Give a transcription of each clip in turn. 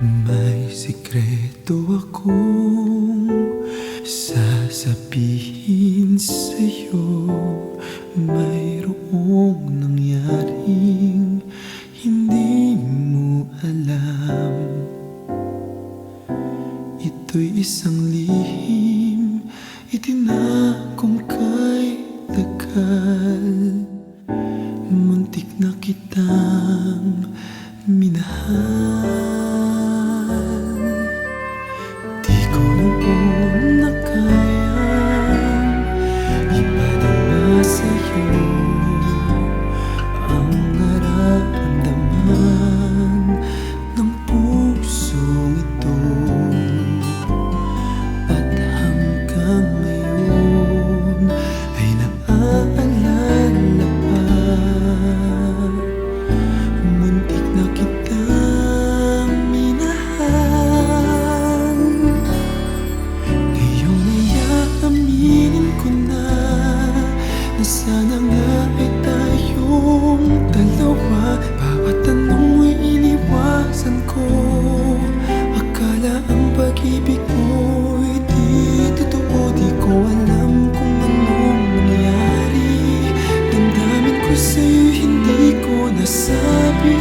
May sikreto akong sasabihin sa'yo. Mayroong nangyaring hindi mo alam. Ito'y isang lihim itinakong kay tagal. Muntik na kitang minahal. Di ko noon na kayang ipadama sa'yo ang nararamdaman ng pusong ito. At hanggang ngayon ay naaalala pa. Muntik na kitang minahal. Ngayon ay aaminin ko na sana nga ay tayong dalawa. Bawat tanong mo'y iniwasan ko. Akala ang pag-ibig mo'y di totoo. Di ko alam kung anong nangyari. Damdamin ko sa'yo, hindi ko nasabi.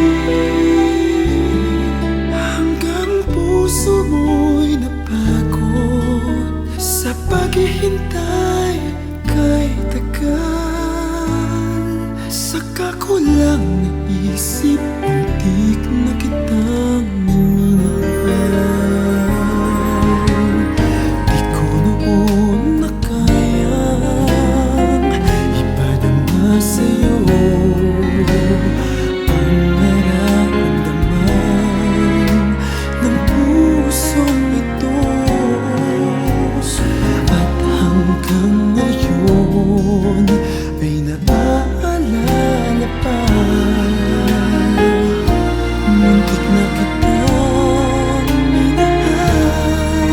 Hanggang puso mo'y napagod sa paghihintay kay tagal. Saka ko lang naisip, muntik na kitang minahal. Di ko noon na kayang ipadama sa'yo ang nararamdaman ng pusong ito. At hanggang ngayon ay naaalala pa. Muntik na kitang minahal.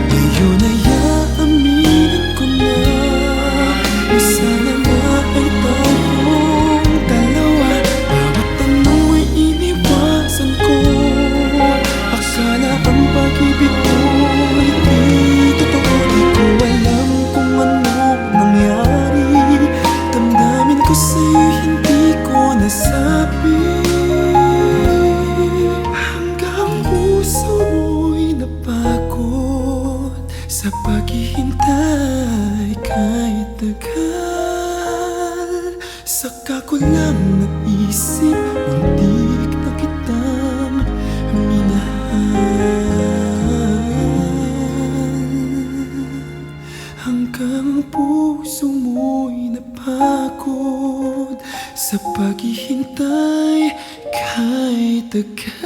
Ngayon ay aaminin ko na sana nga ay tayong dalawa. Bawat tanong mo'y iniwasan ko. Akala ang pag-ibig mo'y di totoo. Di ko alam kung anong nangyari. Damdamin ko sa'yo, hindi ko nasabi. Hanggang puso mo'y napagod sa paghihintay kay tagal. Saka ko lang naisip, muntik na kitang minahal. Hanggang puso mo'y napagod sa paghihintay kay tagal.